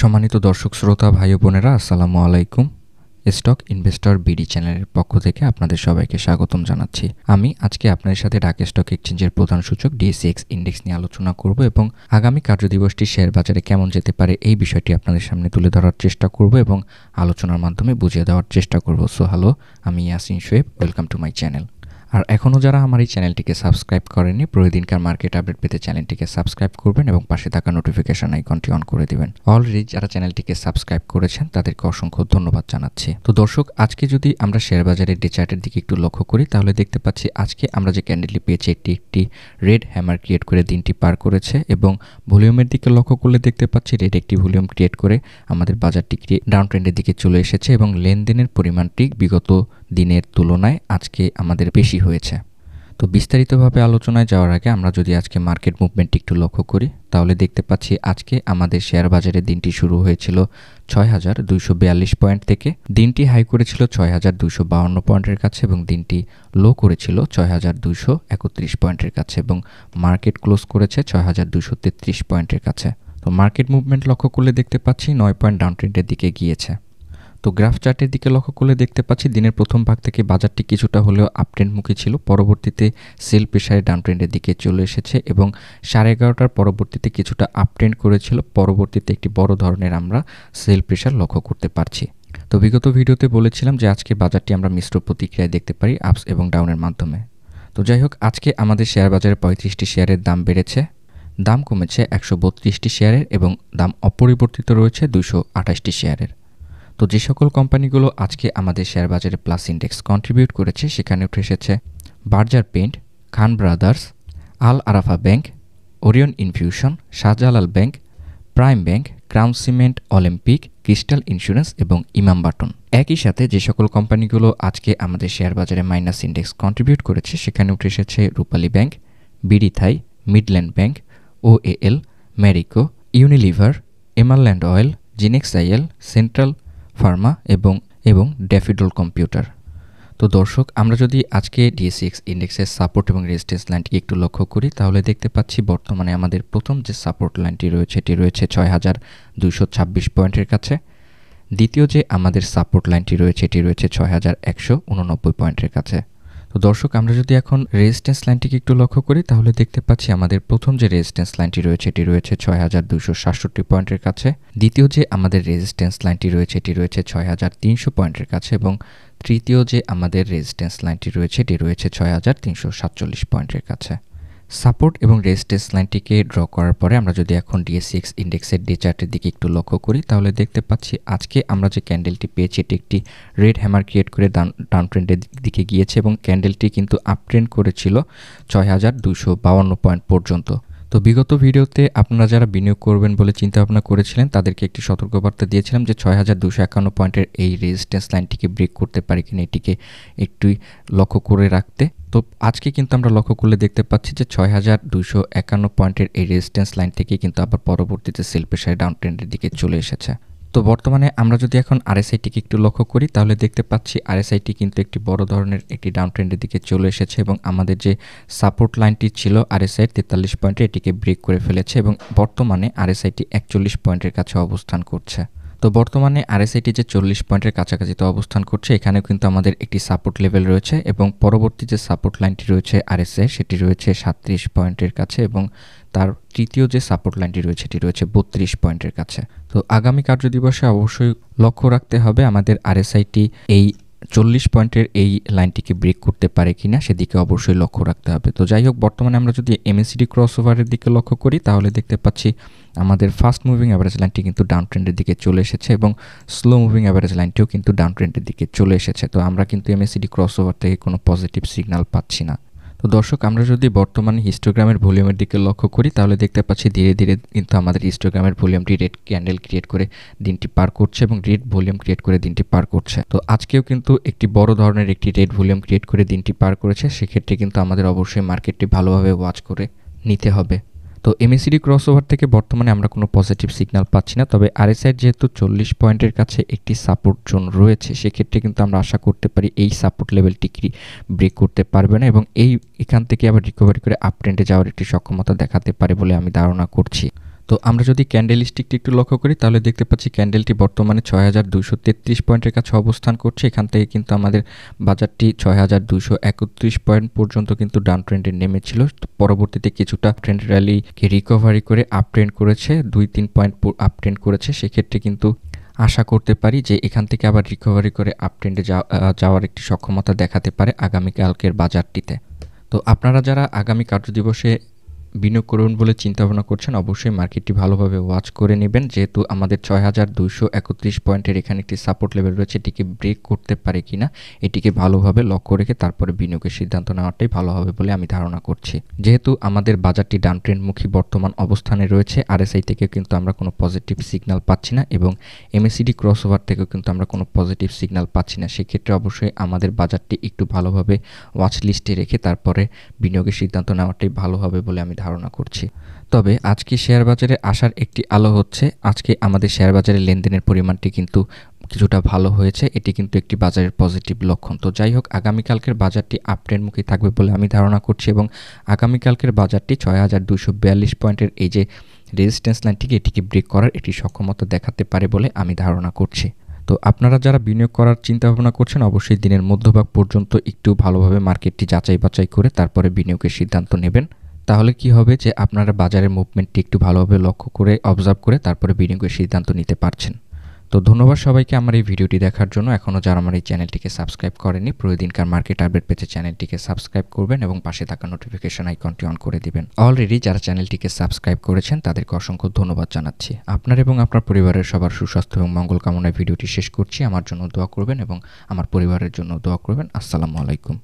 সম্মানিত দর্শক শ্রোতা ভাই ও বোনেরা, আসসালামু আলাইকুম। স্টক ইনভেস্টর বিডি চ্যানেলের পক্ষ থেকে আপনাদের সবাইকে স্বাগতম জানাচ্ছি। আমি আজকে আপনাদের সাথে ঢাকা স্টক এক্সচেঞ্জের প্রধান সূচক ডিএসএক্স ইন্ডেক্স নিয়ে আলোচনা করব এবং আগামী কার্যদিবসটি শেয়ার বাজারে কেমন যেতে পারে এই বিষয়টি আপনাদের সামনে তুলে ধরার চেষ্টা করব এবং আলোচনার মাধ্যমে বুঝিয়ে দেওয়ার চেষ্টা করব। সো হ্যালো, আমি Yasin Shoaib, welcome to my channel. আর এখনও যারা আমার এই চ্যানেলটিকে সাবস্ক্রাইব করেননি, প্রতিদিনকার মার্কেট আপডেট পেতে চ্যানেলটিকে সাবস্ক্রাইব করবেন এবং পাশে থাকা নোটিফিকেশন আইকনটি অন করে দিবেন। অলরেডি যারা চ্যানেলটিকে সাবস্ক্রাইব করেছেন তাদেরকে অসংখ্য ধন্যবাদ জানাচ্ছি। তো দর্শক, আজকে যদি আমরা শেয়ার বাজারের ডে চার্টের দিকে একটু লক্ষ্য করি তাহলে দেখতে পাচ্ছি আজকে আমরা যে ক্যান্ডেলটি পেয়েছি এটি একটি রেড হ্যামার ক্রিয়েট করে দিনটি পার করেছে এবং ভলিউমের দিকে লক্ষ্য করলে দেখতে পাচ্ছি রেড একটি ভলিউম ক্রিয়েট করে আমাদের বাজারটি ডাউন ট্রেন্ডের দিকে চলে এসেছে এবং লেনদেনের পরিমাণটি বিগত দিনের তুলনায় আজকে আমাদের বেশি হয়েছে। তো বিস্তারিতভাবে আলোচনায় যাওয়ার আগে আমরা যদি আজকে মার্কেট মুভমেন্টটি একটু লক্ষ্য করি তাহলে দেখতে পাচ্ছি আজকে আমাদের শেয়ার বাজারের দিনটি শুরু হয়েছিল ৬,২৪২ পয়েন্ট থেকে। দিনটি হাই করেছিল ৬,২৫২ পয়েন্টের কাছে এবং দিনটি লো করেছিল ৬,২৩১ পয়েন্টের কাছে এবং মার্কেট ক্লোজ করেছে ৬,২৩৩ পয়েন্টের কাছে। তো মার্কেট মুভমেন্ট লক্ষ্য করলে দেখতে পাচ্ছি ৯ পয়েন্ট ডাউন ট্রেন্ডের দিকে গিয়েছে। তো গ্রাফ চার্টের দিকে লক্ষ্য করলে দেখতে পাচ্ছি দিনের প্রথম ভাগ থেকে বাজারটি কিছুটা হলেও আপট্রেন্ডমুখী ছিল, পরবর্তীতে সেল প্রেসারে ডাউন ট্রেন্ডের দিকে চলে এসেছে এবং 11:30টার পরবর্তীতে কিছুটা আপট্রেন্ড করেছিল, পরবর্তীতে একটি বড় ধরনের আমরা সেল প্রেসার লক্ষ্য করতে পারছি। তো বিগত ভিডিওতে বলেছিলাম যে আজকে বাজারটি আমরা মিশ্র প্রতিক্রিয়ায় দেখতে পারি আপস এবং ডাউনের মাধ্যমে। তো যাই হোক, আজকে আমাদের শেয়ার বাজারে 35টি শেয়ারের দাম বেড়েছে, দাম কমেছে 132টি শেয়ারের এবং দাম অপরিবর্তিত রয়েছে 228টি শেয়ারের। তো যে সকল কোম্পানিগুলো আজকে আমাদের শেয়ার বাজারে প্লাস ইন্ডেক্স কন্ট্রিবিউট করেছে সেখানে উঠে এসেছে Berger paint, Khan brothers, Al Arafah bank, Orion infusion, Shahjalal bank, prime bank, crown cement, Olympic, crystal insurance এবং ইমাম বাটন। একই সাথে যে সকল কোম্পানিগুলো আজকে আমাদের শেয়ার বাজারে মাইনাস ইন্ডেক্স কন্ট্রিবিউট করেছে সেখানে উঠে এসেছে Rupali bank, BD Thai, Midland bank, OAL, Marico, Unilever, Emerald oil, জিনেক্সাইএল, সেন্ট্রাল ফার্মা এবং ড্যাফিডল কম্পিউটার। তো দর্শক, আমরা যদি আজকে ডিএসএক্স ইন্ডেক্সের সাপোর্ট এবং রেজিস্ট্যান্স লাইনটিকে একটু লক্ষ্য করি তাহলে দেখতে পাচ্ছি বর্তমানে আমাদের প্রথম যে সাপোর্ট লাইনটি রয়েছে এটি রয়েছে ৬,২২৬ পয়েন্টের কাছে। দ্বিতীয় যে আমাদের সাপোর্ট লাইনটি রয়েছে এটি রয়েছে ৬,১৮৯ পয়েন্টের কাছে। তো দর্শক, আমরা যদি এখন রেজিস্ট্যান্স লাইনটিকে একটু লক্ষ্য করি তাহলে দেখতে পাচ্ছি আমাদের প্রথম যে রেজিস্ট্যান্স লাইনটি রয়েছে এটি রয়েছে ৬,২৬৭ পয়েন্টের কাছে। দ্বিতীয় যে আমাদের রেজিস্ট্যান্স লাইনটি রয়েছে এটি রয়েছে ৬,৩০০ পয়েন্টের কাছে এবং তৃতীয় যে আমাদের রেজিস্ট্যান্স লাইনটি রয়েছে এটি রয়েছে ৬,৩৪৭ পয়েন্টের কাছে। সাপোর্ট এবং রেজিস্ট্যান্স লাইনটিকে ড্র করার পরে আমরা যদি এখন ডিএসএক্স ইন্ডেক্সের ডে চার্টের দিকে একটু লক্ষ্য করি তাহলে দেখতে পাচ্ছি আজকে আমরা যে ক্যান্ডেলটি পেয়েছি এটি একটি রেড হ্যামার ক্রিয়েট করে ডাউন ট্রেন্ডের দিকে গিয়েছে এবং ক্যান্ডেলটি কিন্তু আপ ট্রেন্ড করেছিল ৬,২৫২ পয়েন্ট পর্যন্ত। তো বিগত ভিডিওতে আপনারা যারা বিনিয়োগ করবেন বলে চিন্তা ভাবনা করেছিলেন তাদেরকে একটি সতর্কবার্তা দিয়েছিলাম যে ৬,২৫১ পয়েন্টের এই রেজিস্ট্যান্স লাইনটিকে ব্রেক করতে পারে কিনা এটিকে একটুই লক্ষ্য করে রাখতে। তো আজকে কিন্তু আমরা লক্ষ্য করলে দেখতে পাচ্ছি যে ৬,২৫১ পয়েন্টের এই রেজিস্ট্যান্স লাইন থেকে কিন্তু আবার পরবর্তীতে সেল প্রেসারে ডাউন ট্রেন্ডের দিকে চলে এসেছে। তো বর্তমানে আমরা যদি এখন আরএসআইটিকে একটু লক্ষ্য করি তাহলে দেখতে পাচ্ছি আরএসআইটি কিন্তু একটি বড় ধরনের একটি ডাউন ট্রেন্ডের দিকে চলে এসেছে এবং আমাদের যে সাপোর্ট লাইনটি ছিল আরএসআই ৪৩ পয়েন্টে এটিকে ব্রেক করে ফেলেছে এবং বর্তমানে আরএসআইটি ৪১ পয়েন্টের কাছে অবস্থান করছে। তো বর্তমানে আরএসআইটি যে ৪০ পয়েন্টের কাছাকাছি তো অবস্থান করছে, এখানেও কিন্তু আমাদের একটি সাপোর্ট লেভেল রয়েছে এবং পরবর্তী যে সাপোর্ট লাইনটি রয়েছে আরএসআই সেটি রয়েছে ৩৭ পয়েন্টের কাছে এবং তার তৃতীয় যে সাপোর্ট লাইনটি রয়েছে এটি রয়েছে ৩২ পয়েন্টের কাছে। তো আগামী কার্যদিবসে অবশ্যই লক্ষ্য রাখতে হবে আমাদের আরএসআইটি এই ৪০ পয়েন্টের এই লাইনটিকে ব্রেক করতে পারে কিনা সেদিকে অবশ্যই লক্ষ্য রাখতে হবে। তো যাই হোক, বর্তমানে আমরা যদি এমএসিডি ক্রসওভারের দিকে লক্ষ্য করি তাহলে দেখতে পাচ্ছি আমাদের ফাস্ট মুভিং অ্যাভারেজ লাইনটি কিন্তু ডাউন ট্রেন্ডের দিকে চলে এসেছে এবং স্লো মুভিং অ্যাভারেজ লাইনটিও কিন্তু ডাউন ট্রেন্ডের দিকে চলে এসেছে। তো আমরা কিন্তু এমএসিডি ক্রসওভার থেকে কোনো পজিটিভ সিগন্যাল পাচ্ছি না। তো দর্শক, আমরা যদি বর্তমানে হিস্টোগ্রামের ভলিউমের দিকে লক্ষ্য করি তাহলে দেখতে পাচ্ছি ধীরে ধীরে কিন্তু আমাদের হিস্টোগ্রামের ভলিউমটি রেড ক্যান্ডেল ক্রিয়েট করে দিনটি পার করছে এবং রেড ভলিউম ক্রিয়েট করে দিনটি পার করছে। তো আজকেও কিন্তু একটি বড় ধরনের একটি রেড ভলিউম ক্রিয়েট করে দিনটি পার করেছে, সেক্ষেত্রে কিন্তু আমাদের অবশ্যই মার্কেটটি ভালোভাবে ওয়াচ করে নিতে হবে। তো এমএসিডি ক্রসওভার থেকে বর্তমানে আমরা কোনো পজিটিভ সিগন্যাল পাচ্ছি না, তবে আরএসআই যেহেতু ৪০ পয়েন্টের কাছে একটি সাপোর্ট জোন রয়েছে সেক্ষেত্রে কিন্তু আমরা আশা করতে পারি এই সাপোর্ট লেভেলটি ব্রেক করতে পারবে না এবং এখান থেকে আবার রিকভারি করে আপ ট্রেন্ডে যাওয়ার একটি সক্ষমতা দেখাতে পারে বলে আমি ধারণা করছি। তো আমরা যদি ক্যান্ডেল স্টিকটি একটু লক্ষ্য করি তাহলে দেখতে পাচ্ছি ক্যান্ডেলটি বর্তমানে ৬,২৩৩ পয়েন্টের কাছে অবস্থান করছে। এখান থেকে কিন্তু আমাদের বাজারটি ৬,২৩১ পয়েন্ট পর্যন্ত কিন্তু ডাউন ট্রেন্ডে নেমেছিল। পরবর্তীতে কিছুটা ট্রেন্ড র্যালিকে রিকভারি করে আপ ট্রেন্ড করেছে, ২-৩ পয়েন্ট আপ ট্রেন্ড করেছে। সেক্ষেত্রে কিন্তু আশা করতে পারি যে এখান থেকে আবার রিকভারি করে আপ ট্রেন্ডে যাওয়ার একটি সক্ষমতা দেখাতে পারে আগামীকালকের বাজারটিতে। তো আপনারা যারা আগামী কার্যদিবসে বিনিয়োগ করুন বলে চিন্তাভাবনা করছেন, অবশ্যই মার্কেটটি ভালোভাবে ওয়াচ করে নেবেন, যেহেতু আমাদের ৬,২৩১ পয়েন্টের এখানে একটি সাপোর্ট লেভেল রয়েছে। এটিকে ব্রেক করতে পারে কিনা এটিকে ভালোভাবে লক্ষ্য রেখে তারপরে বিনিয়োগের সিদ্ধান্ত নেওয়াটাই ভালো হবে বলে আমি ধারণা করছি। যেহেতু আমাদের বাজারটি ডাউন ট্রেন্ডমুখী বর্তমান অবস্থানে রয়েছে, আরএসআই থেকে কিন্তু আমরা কোনো পজিটিভ সিগন্যাল পাচ্ছি না এবং এমএসিডি ক্রসওভার থেকেও কিন্তু আমরা কোনো পজিটিভ সিগন্যাল পাচ্ছি না। সেক্ষেত্রে অবশ্যই আমাদের বাজারটি একটু ভালোভাবে ওয়াচ লিস্টে রেখে তারপরে বিনিয়োগের সিদ্ধান্ত নেওয়াটাই ভালো হবে বলে আমি ধারণা করছি। তবে আজকে শেয়ার বাজারে আসার একটি আলো হচ্ছে, আজকে আমাদের শেয়ার বাজারে লেনদেনের পরিমাণটি কিন্তু কিছুটা ভালো হয়েছে। এটি কিন্তু একটি বাজারের পজিটিভ লক্ষণ। তো যাই হোক, আগামীকালকের বাজারটি আপ ট্রেন্ডমুখী থাকবে বলে আমি ধারণা করছি এবং আগামীকালকের বাজারটি ৬,২৪২ পয়েন্টের এই যে রেজিস্ট্যান্স লাইনটিকে এটিকে ব্রেক করার একটি সক্ষমতা দেখাতে পারে বলে আমি ধারণা করছি। তো আপনারা যারা বিনিয়োগ করার চিন্তাভাবনা করছেন, অবশ্যই দিনের মধ্যভাগ পর্যন্ত একটু ভালোভাবে মার্কেটটি যাচাই বাছাই করে তারপরে বিনিয়োগের সিদ্ধান্ত নেবেন। তাহলে কি হবে যে আপনারা বাজারের মুভমেন্টটি একটু ভালোভাবে লক্ষ্য করে অবজার্ভ করে তারপরে বিনিয়োগের সিদ্ধান্ত নিতে পারছেন। তো ধন্যবাদ সবাইকে আমার এই ভিডিওটি দেখার জন্য। এখনও যারা আমার এই চ্যানেলটিকে সাবস্ক্রাইব করেনি, প্রতিদিনকার মার্কেট আপডেট পেতে চ্যানেলটিকে সাবস্ক্রাইব করবেন এবং পাশে থাকা নোটিফিকেশন আইকনটি অন করে দিবেন। অলরেডি যারা চ্যানেলটিকে সাবস্ক্রাইব করেছেন তাদেরকে অসংখ্য ধন্যবাদ জানাচ্ছি। আপনার এবং আপনার পরিবারের সবার সুস্বাস্থ্য এবং মঙ্গল কামনায় ভিডিওটি শেষ করছি। আমার জন্য দোয়া করবেন এবং আমার পরিবারের জন্য দোয়া করবেন। আসসালামু আলাইকুম।